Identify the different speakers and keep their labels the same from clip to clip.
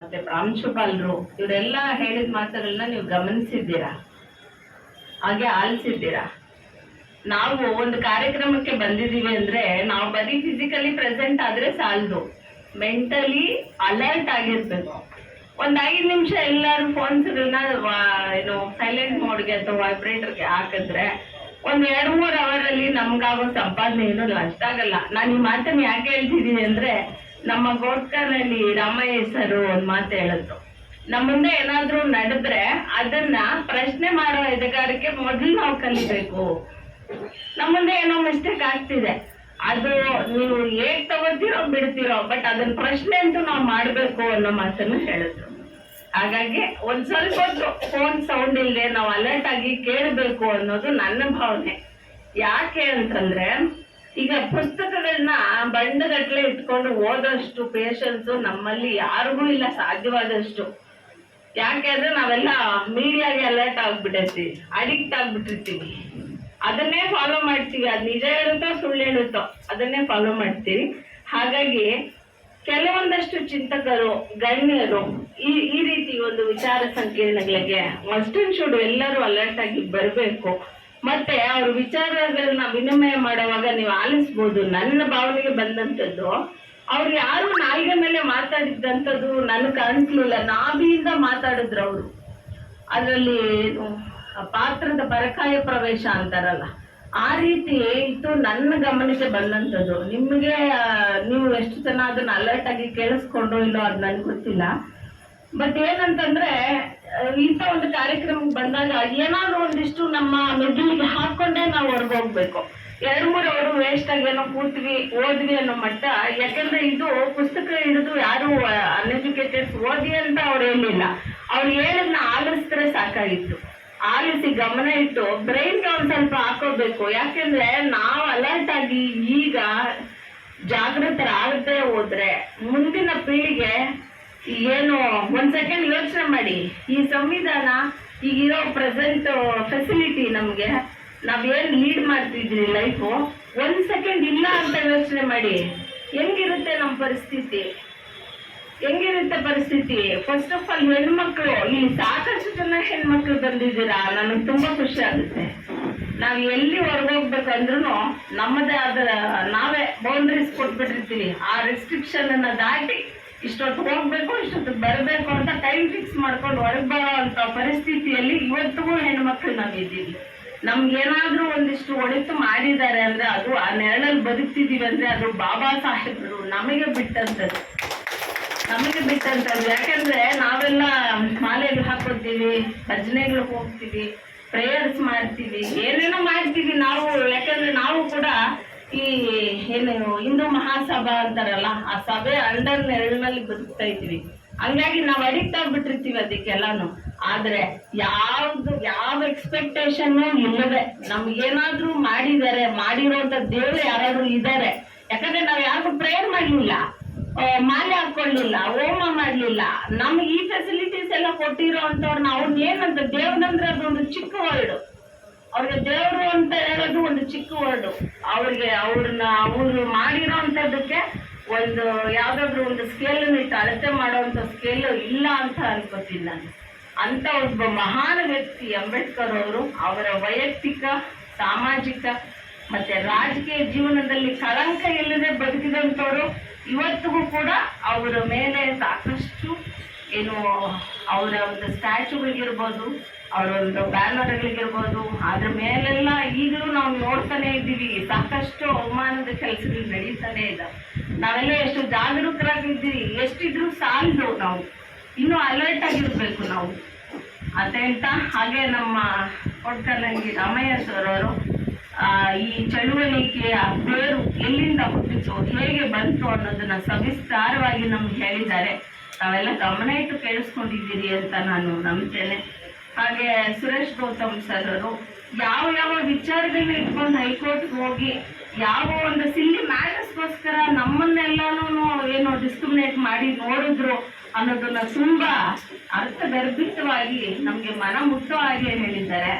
Speaker 1: ಮತ್ತೆ ಪ್ರಾಂಶುಪಾಲರು ಇವರೆಲ್ಲ ಹೇಳಿದ ಮಾತುಗಳನ್ನ ನೀವು ಗಮನಿಸಿದ್ದೀರಾ, ಹಾಗೆ ಆಲಿಸಿದ್ದೀರಾ. ನಾವು ಒಂದು ಕಾರ್ಯಕ್ರಮಕ್ಕೆ ಬಂದಿದ್ದೀವಿ ಅಂದ್ರೆ ನಾವು ಬರೀ ಫಿಸಿಕಲಿ ಪ್ರೆಸೆಂಟ್ ಆದ್ರೆ ಸಾಲದು, ಮೆಂಟಲಿ ಅಲರ್ಟ್ ಆಗಿರ್ಬೇಕು. ಒಂದ್ 5 ನಿಮಿಷ ಎಲ್ಲರೂ ಫೋನ್ಸ್ಗಳನ್ನ ಏನು ಸೈಲೆಂಟ್ ಮೋಡ್ಗೆ ಅಥವಾ ವೈಬ್ರೇಟರ್ಗೆ ಹಾಕಿದ್ರೆ ಒಂದ್ 2-3 ಅವರಲ್ಲಿ ನಮ್ಗಾಗೋ ಸಂಪಾದನೆ ಏನು ನಷ್ಟ ಆಗಲ್ಲ. ನಾನು ಈ ಮಾತನ್ನ ಯಾಕೆ ಹೇಳ್ತಿದ್ದೀನಿ ಅಂದ್ರೆ, ನಮ್ಮ ಗೋಡ್ಕನಲ್ಲಿ ರಾಮಯ್ಯ ಸರ್ ಒಂದ್ ಮಾತು ಹೇಳಿದ್ರು, ನಮ್ಮ ಮುಂದೆ ಏನಾದ್ರೂ ನಡೆದ್ರೆ ಅದನ್ನ ಪ್ರಶ್ನೆ ಮಾಡೋ ಎದೆಗಾರಿಕೆ ಮೊದಲು ನಾವು ಕಲಿಬೇಕು. ನಮ್ಮ ಮುಂದೆ ಏನೋ ಮಿಸ್ಟೇಕ್ ಆಗ್ತಿದೆ, ಅದು ನೀವು ಹೇಗ್ ತಗೋತೀರೋ ಬಿಡ್ತೀರೋ, ಬಟ್ ಅದನ್ನ ಪ್ರಶ್ನೆ ಅಂತೂ ನಾವು ಮಾಡ್ಬೇಕು ಅನ್ನೋ ಮಾತನ್ನು ಹೇಳಿದ್ರು. ಹಾಗಾಗಿ ಒಂದ್ ಸ್ವಲ್ಪ ಹೊತ್ತು ಫೋನ್ ಸೌಂಡ್ ಇಲ್ಲದೆ ನಾವು ಅಲರ್ಟ್ ಆಗಿ ಕೇಳಬೇಕು ಅನ್ನೋದು ನನ್ನ ಭಾವನೆ. ಯಾಕೆ ಅಂತಂದ್ರೆ, ಈಗ ಪುಸ್ತಕಗಳನ್ನ ಬಂಡಗಟ್ಲೆ ಇಟ್ಕೊಂಡು ಓದೋಷ್ಟು ಪೇಷನ್ಸ್ ನಮ್ಮಲ್ಲಿ ಯಾರಿಗೂ ಇಲ್ಲ ಸಾಧ್ಯವಾದಷ್ಟು. ಯಾಕೆ ಅಂದ್ರೆ ನಾವೆಲ್ಲ ಮೀಡಿಯಾಗೆ ಅಲರ್ಟ್ ಆಗ್ಬಿಟ್ಟಿರ್ತೀವಿ, ಅಡಿಕ್ಟ್ ಆಗ್ಬಿಟ್ಟಿರ್ತೀವಿ, ಅದನ್ನೇ ಫಾಲೋ ಮಾಡ್ತೀವಿ. ಅದು ನಿಜ ಹೇಳುತ್ತೋ ಸುಳ್ಳು ಹೇಳುತ್ತೋ ಅದನ್ನೇ ಫಾಲೋ ಮಾಡ್ತೀವಿ. ಹಾಗಾಗಿ ಕೆಲವೊಂದಷ್ಟು ಚಿಂತಕರು, ಗಣ್ಯರು ಈ ರೀತಿ ಒಂದು ವಿಚಾರ ಸಂಕಿರಣಗಳಿಗೆ ಮಸ್ಟ್ ಅಂಡ್ ಶುಡ್ ಎಲ್ಲರೂ ಅಲರ್ಟ್ ಆಗಿ ಬರಬೇಕು. ಮತ್ತೆ ಅವ್ರ ವಿಚಾರಗಳನ್ನ ವಿನಿಮಯ ಮಾಡುವಾಗ ನೀವು ಆಲಿಸ್ಬೋದು. ನನ್ನ ಭಾವನೆಗೆ ಬಂದಂಥದ್ದು, ಅವ್ರು ಯಾರು ನಾಲ್ಗೆ ಮೇಲೆ ಮಾತಾಡಿದ್ದಂಥದ್ದು ನನಗೆ ಕಾಣಿಸ್ಲಿಲ್ಲ, ನಾಭಿಯಿಂದ ಮಾತಾಡಿದ್ರು ಅವರು. ಅದರಲ್ಲಿ ಪಾತ್ರದ ಪರಕಾಯ ಪ್ರವೇಶ ಅಂತಾರಲ್ಲ, ಆ ರೀತಿ ಇತ್ತು ನನ್ನ ಗಮನಕ್ಕೆ ಬಂದಂಥದ್ದು. ನಿಮಗೆ ನೀವು ಎಷ್ಟು ಜನ ಅದನ್ನ ಅಲರ್ಟ್ ಆಗಿ ಕೇಳಿಸ್ಕೊಂಡ್ರೋ ಇಲ್ಲೋ ಅದು ನನ್ಗೆ ಗೊತ್ತಿಲ್ಲ. ಬಟ್ ಏನಂತಂದ್ರೆ, ಇಂಥ ಒಂದು ಕಾರ್ಯಕ್ರಮಕ್ಕೆ ಬಂದಾಗ ಏನಾದ್ರು ಒಂದಿಷ್ಟು ನಮ್ಮ ಮೆದುಳಿಗೆ ಹಾಕೊಂಡೇ ನಾವು ಹೊರಗೋಗ್ಬೇಕು. 2-3 ಅವರು ವೇಸ್ಟ್ ಆಗಿ ಏನೋ ಕೂತ್ವಿ ಓದ್ವಿ ಅನ್ನೋ ಮಟ್ಟ. ಯಾಕಂದ್ರೆ ಇದು ಪುಸ್ತಕ ಹಿಡಿದು ಯಾರು ಅನ್ಎಜುಕೇಟೆಡ್ಸ್ ಓದಿ ಅಂತ ಅವ್ರು ಹೇಳಿಲ್ಲ, ಅವ್ರು ಹೇಳದ್ನ ಆಲಿಸಿದ್ರೆ ಸಾಕಾಗಿತ್ತು. ಆಲಿಸಿ ಗಮನ ಇಟ್ಟು ಬ್ರೈನ್ಗೆ ಒಂದ್ ಸ್ವಲ್ಪ ಹಾಕೋಬೇಕು. ಯಾಕೆಂದ್ರೆ ನಾವು ಅಲರ್ಟ್ ಆಗಿ ಈಗ ಜಾಗೃತರಾಗದೆ ಹೋದ್ರೆ ಮುಂದಿನ ಪೀಳಿಗೆ ಏನು, ಒಂದ್ ಸೆಕೆಂಡ್ ಯೋಚನೆ ಮಾಡಿ, ಈ ಸಂವಿಧಾನ ಈಗಿರೋ ಪ್ರೆಸೆಂಟ್ ಫೆಸಿಲಿಟಿ ನಮ್ಗೆ ನಾವೇನ್ ಲೀಡ್ ಮಾಡ್ತಿದ್ರಿ ಲೈಫು, 1 ಸೆಕೆಂಡ್ ಇಲ್ಲ ಅಂತ ಯೋಚನೆ ಮಾಡಿ, ಹೆಂಗಿರುತ್ತೆ ನಮ್ಮ ಪರಿಸ್ಥಿತಿ, ಹೆಂಗಿರುತ್ತೆ ಪರಿಸ್ಥಿತಿ. ಫಸ್ಟ್ ಆಫ್ ಆಲ್ ಹೆಣ್ಮಕ್ಳು, ಇಲ್ಲಿ ಸಾಕಷ್ಟು ಜನ ಹೆಣ್ಮಕ್ಳು ಬಂದಿದ್ದೀರಾ, ನನಗೆ ತುಂಬಾ ಖುಷಿ ಆಗುತ್ತೆ. ನಾವ್ ಎಲ್ಲಿ ಹೊರಗೋಗ್ಬೇಕಂದ್ರೂ ನಮ್ಮದೇ ಆದ ನಾವೇ ಬೌಂಡ್ರೀಸ್ ಕೊಟ್ಬಿಟ್ಟಿರ್ತೀವಿ. ಆ ರೆಸ್ಟ್ರಿಕ್ಷನ್ ಅನ್ನ ದಾಟಿ ಇಷ್ಟೊತ್ತು ಹೋಗ್ಬೇಕು, ಇಷ್ಟೊತ್ತು ಬರಬೇಕು ಅಂತ ಟೈಮ್ ಫಿಕ್ಸ್ ಮಾಡ್ಕೊಂಡು ಹೊರಗೆ ಬರೋ ಅಂತ ಪರಿಸ್ಥಿತಿಯಲ್ಲಿ ಇವತ್ತಿಗೂ ಹೆಣ್ಮಕ್ಳು ನಾವಿದ್ದೀವಿ. ನಮ್ಗೇನಾದ್ರೂ ಒಂದಿಷ್ಟು ಒಳಿತು ಮಾಡಿದ್ದಾರೆ ಅಂದ್ರೆ, ಅದು ಆ ನೆರಳಲ್ಲಿ ಬದುಕ್ತಿದೀವಿ ಅಂದ್ರೆ ಅದು ಬಾಬಾ ಸಾಹೇಬರು ನಮಗೆ ಬಿಟ್ಟಂತದ್ದು. ಯಾಕಂದ್ರೆ ನಾವೆಲ್ಲ ಮಾಲೆಗಳು ಹಾಕೋತೀವಿ, ಭಜನೆಗಳು ಹೋಗ್ತೀವಿ, ಪ್ರೇಯರ್ಸ್ ಮಾಡ್ತೀವಿ, ಏನೇನೋ ಮಾಡ್ತೀವಿ ನಾವು. ಯಾಕಂದ್ರೆ ನಾವು ಕೂಡ ಈ ಏನು ಹಿಂದೂ ಮಹಾಸಭಾ ಅಂತಾರಲ್ಲ, ಆ ಸಭೆ ಅಂಡರ್ ನೆರಳಿನಲ್ಲಿ ಬದುಕ್ತಾ ಇದ್ದೀವಿ. ಹಂಗಾಗಿ ನಾವು ಅಡಿಕ್ಟ್ ಆಗ್ಬಿಟ್ಟಿರ್ತೀವಿ ಅದಕ್ಕೆಲ್ಲಾನು. ಆದ್ರೆ ಯಾವ ಎಕ್ಸ್ಪೆಕ್ಟೇಷನ್ ಇಲ್ಲದೆ ನಮ್ಗೇನಾದ್ರೂ ಮಾಡಿದ್ದಾರೆ, ಮಾಡಿರೋಂಥ ದೇವ್ರು ಯಾರಾದ್ರೂ ಇದ್ದಾರೆ. ಯಾಕಂದ್ರೆ ನಾವ್ ಯಾರಿಗೂ ಪ್ರೇಯರ್ ಮಾಡ್ಲಿಲ್ಲ, ಮಾಲೆ ಹಾಕೊಳ್ಳಿಲ್ಲ, ಹೋಮ ಮಾಡ್ಲಿಲ್ಲ. ನಮ್ಗೆ ಈ ಫೆಸಿಲಿಟೀಸ್ ಎಲ್ಲ ಕೊಟ್ಟಿರೋ ಅಂತವ್ರನ್ನ ಅವ್ರನ್ನ ಏನಂತ, ದೇವ್ರಂದ್ರೆ ಅದೊಂದು ಚಿಕ್ಕ ವರ್ಡ್. ಅವ್ರಿಗೆ ದೇವ್ರು ಅಂತ ಹೇಳೋದು ಒಂದು ಚಿಕ್ಕ ವರ್ಡ್. ಅವ್ರು ಮಾಡಿರೋ ಅಂತದಕ್ಕೆ ಒಂದು ಯಾವ್ದಾದ್ರು ಒಂದು ಸ್ಕೇಲ್ ಇಟ್ಟು ಅಳತೆ ಮಾಡೋಂಥ ಸ್ಕೇಲ್ ಇಲ್ಲ ಅಂತ ಅನ್ಕೋತೀನಿ ನಾನು. ಅಂತ ಒಬ್ಬ ಮಹಾನ್ ವ್ಯಕ್ತಿ ಅಂಬೇಡ್ಕರ್ ಅವರು, ಅವರ ವೈಯಕ್ತಿಕ, ಸಾಮಾಜಿಕ ಮತ್ತೆ ರಾಜಕೀಯ ಜೀವನದಲ್ಲಿ ಕಳಂಕ ಇಲ್ಲದೆ ಬದುಕಿದಂಥವ್ರು. ಇವತ್ತಿಗೂ ಕೂಡ ಅವರ ಮೇಲೆ ಸಾಕಷ್ಟು ಏನು ಅವರ ಒಂದು ಸ್ಟ್ಯಾಚುಗಳಿಗಿರ್ಬೋದು, ಅವರ ಒಂದು ಬ್ಯಾನರ್ಗಳಿಗಿರ್ಬೋದು, ಅದ್ರ ಮೇಲೆಲ್ಲ ಈಗಲೂ ನಾವು ನೋಡ್ತಾನೆ ಇದ್ದೀವಿ. ಸಾಕಷ್ಟು ಅವಮಾನದ ಕೆಲಸಗಳು ನಡೀತಾನೆ ಇದ್ದಾವೆ. ನಾವೆಲ್ಲ ಎಷ್ಟು ಜಾಗರೂಕರಾಗಿದ್ದೀವಿ, ಎಷ್ಟಿದ್ರು ಸಾಲದು, ನಾವು ಇನ್ನೂ ಅಲರ್ಟ್ ಆಗಿರ್ಬೇಕು ನಾವು ಅಂತ ಹೇಳ್ತಾ. ಹಾಗೆ ನಮ್ಮ ಕೊಡ್ಕಲ್ಲಂಗಿ ರಾಮಯ್ಯ ಸರ್ ಅವರು ಈ ಚಳುವಳಿಕೆಯ ಬೇರು ಎಲ್ಲಿಂದ ಹುಟ್ಟಿತು, ಹೇಗೆ ಬಂತು ಅನ್ನೋದನ್ನ ಸವಿಸ್ತಾರವಾಗಿ ನಮ್ಗೆ ಹೇಳಿದ್ದಾರೆ. ನಾವೆಲ್ಲ ಗಮನ ಇಟ್ಟು ಕೇಳಿಸ್ಕೊಂಡಿದ್ದೀರಿ ಅಂತ ನಾನು ನಂಬ್ತೇನೆ. ಹಾಗೆ ಸುರೇಶ್ ಗೌತಮ್ ಸರ್ ಅವರು ಯಾವ ವಿಚಾರಗಳನ್ನ ಇಟ್ಕೊಂಡು ಹೈಕೋರ್ಟ್ಗೆ ಹೋಗಿ ಯಾವ ಒಂದು ಸಿಲ್ಲಿ ಮ್ಯಾಟರ್ಸ್ಗೋಸ್ಕರ ನಮ್ಮನ್ನೆಲ್ಲಾನು ಏನು ಡಿಸ್ಕ್ರಿಮಿನೇಟ್ ಮಾಡಿ ನೋಡಿದ್ರು ಅನ್ನೋದನ್ನ ತುಂಬಾ ಅರ್ಥಗರ್ಭಿತವಾಗಿ ನಮ್ಗೆ ಮನ ಮುಟ್ಟುವ ಹಾಗೆ ಹೇಳಿದ್ದಾರೆ.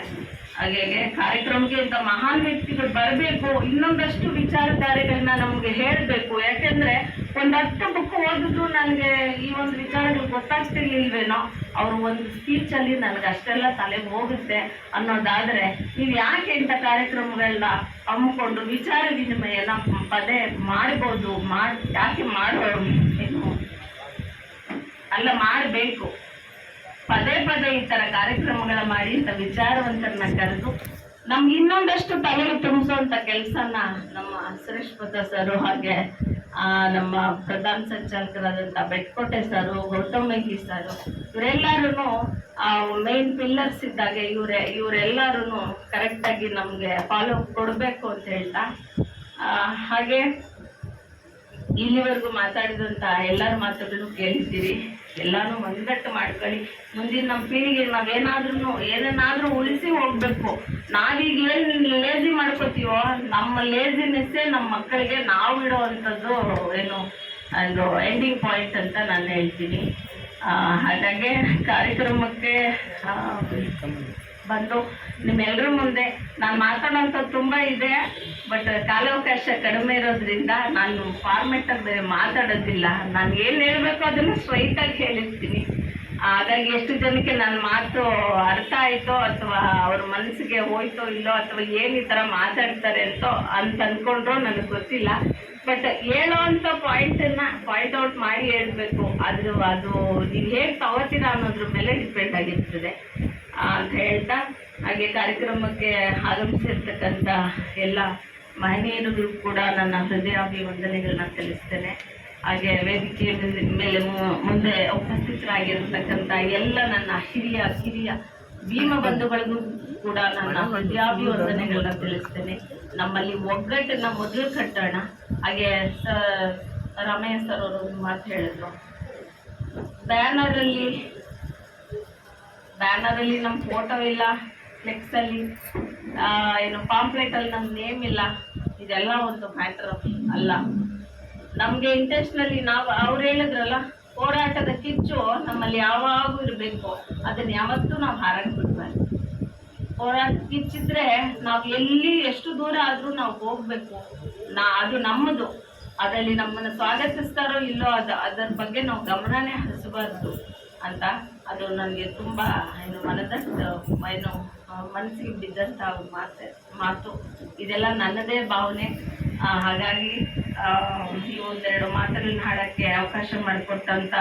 Speaker 1: ಹಾಗೆ ಕಾರ್ಯಕ್ರಮಕ್ಕೆ ಇಂಥ ಮಹಾನ್ ವ್ಯಕ್ತಿಗಳು ಬರಬೇಕು, ಇನ್ನೊಂದಷ್ಟು ವಿಚಾರಧಾರೆಗಳನ್ನ ನಮ್ಗೆ ಹೇಳ್ಬೇಕು. ಯಾಕೆಂದ್ರೆ ಒಂದ್ 10 ಬುಕ್ ಓದಿದ್ರು ನನಗೆ ಈ ಒಂದು ವಿಚಾರಗಳು ಗೊತ್ತಾಗ್ತಿರ್ಲಿಲ್ವೇನೋ, ಅವ್ರು ಒಂದು ಸ್ಪೀಚ್ ಅಲ್ಲಿ ನನಗೆ ಅಷ್ಟೆಲ್ಲ ತಲೆಗೆ ಹೋಗುತ್ತೆ ಅನ್ನೋದಾದ್ರೆ, ನೀವು ಯಾಕೆ ಇಂಥ ಕಾರ್ಯಕ್ರಮಗಳನ್ನ ಹಮ್ಮಿಕೊಂಡು ವಿಚಾರ ವಿನಿಮಯನ ಪದೇ ಮಾಡ್ಬೋದು, ಯಾಕೆ ಮಾಡೋರು ಏನು ಅಲ್ಲ, ಮಾಡಬೇಕು. ಪದೇ ಪದೇ ಈ ತರ ಕಾರ್ಯಕ್ರಮಗಳ ಮಾಡಿ ಇಂಥ ವಿಚಾರವಂತರನ್ನ ಕರೆದು ನಮ್ಗೆ ಇನ್ನೊಂದಷ್ಟು ತಲೆಗೆ ತುಂಬಿಸುವಂತ ಕೆಲಸನ ನಮ್ಮ ಸುರೇಶ್ ಪದ ಸರ್, ಹಾಗೆ ನಮ್ಮ ಪ್ರಧಾನ ಸಂಚಾಲಕರಾದಂಥ ಬೆಟ್ಕೋಟೆ ಸರು, ಗೌತಮ್ ಮೆಹ್ಲಿ ಸರ್, ಇವರೆಲ್ಲರೂ ಮೇನ್ ಪಿಲ್ಲರ್ಸ್ ಇದ್ದಾಗ ಇವರೆಲ್ಲರೂ ಕರೆಕ್ಟಾಗಿ ನಮಗೆ ಫಾಲೋ ಕೊಡಬೇಕು ಅಂತ ಹೇಳ್ತಾ, ಹಾಗೆ ಇಲ್ಲಿವರೆಗೂ ಮಾತಾಡಿದಂಥ ಎಲ್ಲರ ಮಾತುಗಳನ್ನು ಕೇಳಿದ್ದೀರಿ. ಎಲ್ಲಾನು ಮನದಟ್ಟು ಮಾಡ್ಕೊಳ್ಳಿ. ಮುಂದಿನ ನಮ್ಮ ಪೀಳಿಗೆ ಏನನ್ನಾದ್ರೂ ಉಳಿಸಿ ಹೋಗ್ಬೇಕು. ನಾವೀಗ ಏನು ಲೇಜಿ ಮಾಡ್ಕೋತೀವೋ, ನಮ್ಮ ಲೇಜಿನೆಸ್ಸೇ ನಮ್ಮ ಮಕ್ಕಳಿಗೆ ನಾವು ಇಡೋವಂಥದ್ದು ಏನು ಅದು ಎಂಡಿಂಗ್ ಪಾಯಿಂಟ್ ಅಂತ ನಾನು ಹೇಳ್ತೀನಿ. ಹಾಗಾಗಿ ಕಾರ್ಯಕ್ರಮಕ್ಕೆ ಬಂದು ನಿಮ್ಮೆಲ್ಲರ ಮುಂದೆ ನಾನು ಮಾತಾಡೋಂಥದ್ದು ತುಂಬ ಇದೆ, ಬಟ್ ಕಾಲಾವಕಾಶ ಕಡಿಮೆ ಇರೋದ್ರಿಂದ ನಾನು ಫಾರ್ಮೆಟಾಗಿ ಬೇರೆ ಮಾತಾಡೋದಿಲ್ಲ. ನಾನು ಏನು ಹೇಳಬೇಕು ಅದನ್ನು ಸ್ಟ್ರೈಟಾಗಿ ಹೇಳಿರ್ತೀನಿ. ಹಾಗಾಗಿ ಎಷ್ಟು ಜನಕ್ಕೆ ನನ್ನ ಮಾತು ಅರ್ಥ ಆಯಿತೋ ಅಥವಾ ಅವ್ರ ಮನಸ್ಸಿಗೆ ಹೋಯ್ತೋ ಇಲ್ಲೋ, ಅಥವಾ ಏನು ಈ ಥರ ಮಾತಾಡ್ತಾರೆ ಅಂತ ಅಂದ್ಕೊಂಡ್ರೋ ನನಗೆ ಗೊತ್ತಿಲ್ಲ. ಬಟ್ ಹೇಳೋ ಅಂಥ ಪಾಯಿಂಟ್ ಔಟ್ ಮಾಡಿ ಹೇಳಬೇಕು. ಅದು ನೀವು ಹೇಗೆ ತಗೋತೀರಾ ಅನ್ನೋದ್ರ ಮೇಲೆ ಡಿಪೆಂಡ್ ಆಗಿರ್ತದೆ ಅಂತ ಹೇಳ್ತಾ, ಹಾಗೆ ಕಾರ್ಯಕ್ರಮಕ್ಕೆ ಆಗಮಿಸಿರ್ತಕ್ಕಂಥ ಎಲ್ಲ ಮಹಿಳೆಯರಿಗೂ ಕೂಡ ನನ್ನ ಹೃದಯಾಭಿವಂದನೆಗಳನ್ನ ಸಲ್ಲಿಸ್ತೇನೆ. ಹಾಗೆ ವೇದಿಕೆಯ ಮೇಲೆ ಮುಂದೆ ಉಪಸ್ಥಿತರಾಗಿರ್ತಕ್ಕಂಥ ಎಲ್ಲ ನನ್ನ ಹಿರಿಯ ಭೀಮ ಬಂಧುಗಳಿಗೂ ಕೂಡ ನನ್ನ ಹೃದಯಾಭಿವಂದನೆಗಳನ್ನ ತಿಳಿಸ್ತೇನೆ. ನಮ್ಮಲ್ಲಿ ಒಗ್ಗಟ್ಟನ್ನ ಮೊದಲು ಕಟ್ಟೋಣ. ಹಾಗೆ ರಾಮಯ್ಯ ಸರ್ ಅವರು ಒಂದು ಮಾತು ಹೇಳಿದ್ರು, ಬ್ಯಾನರಲ್ಲಿ ನಮ್ಮ ಫೋಟೋ ಇಲ್ಲ, ಫ್ಲೆಕ್ಸಲ್ಲಿ ಏನು ಪಾಂಪ್ಲೆಟಲ್ಲಿ ನಮ್ಮ ನೇಮ್ ಇಲ್ಲ, ಇದೆಲ್ಲ ಒಂದು ಮ್ಯಾಟರ್ ಅಲ್ಲ. ನಮಗೆ ಇಂಟೆನ್ಷನಲಿ ಅವ್ರು ಹೇಳಿದ್ರಲ್ಲ, ಹೋರಾಟದ ಕಿಚ್ಚು ನಮ್ಮಲ್ಲಿ ಯಾವಾಗೂ ಇರಬೇಕು, ಅದನ್ನ ಯಾವತ್ತೂ ನಾವು ಹಾರಾಕ್ ಬಿಡ್ಬಾರ್ದು. ಹೋರಾಟ ಕಿಚ್ಚಿದ್ರೆ ನಾವು ಎಲ್ಲಿ ಎಷ್ಟು ದೂರ ಆದರೂ ನಾವು ಹೋಗ್ಬೇಕು. ಅದು ನಮ್ಮದು, ಅದರಲ್ಲಿ ನಮ್ಮನ್ನು ಸ್ವಾಗತಿಸ್ತಾರೋ ಇಲ್ಲೋ ಅದರ ಬಗ್ಗೆ ನಾವು ಗಮನನೇ ಹರಿಸಬಾರ್ದು ಅಂತ. ಅದು ನನಗೆ ತುಂಬ ಮನಸ್ಸಿಗೆ ಬಿದ್ದಂಥ ಮಾತು. ಇದೆಲ್ಲ ನನ್ನದೇ ಭಾವನೆ. ಹಾಗಾಗಿ ಈ ಒಂದೆರಡು ಮಾತುಗಳನ್ನ ಹಾಡೋಕ್ಕೆ ಅವಕಾಶ ಮಾಡಿಕೊಟ್ಟಂಥ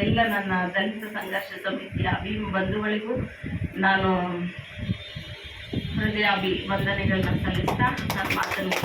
Speaker 1: ಎಲ್ಲ ನನ್ನ ದಲಿತ ಸಂಘರ್ಷ ಸಮಿತಿಯ ಬಂಧುಗಳಿಗೂ ನಾನು ಹೃದಯಾಭಿವಂದನೆಗಳನ್ನ ಸಲ್ಲಿಸ್ತಾ ನಾನು ಮಾತನ್ನು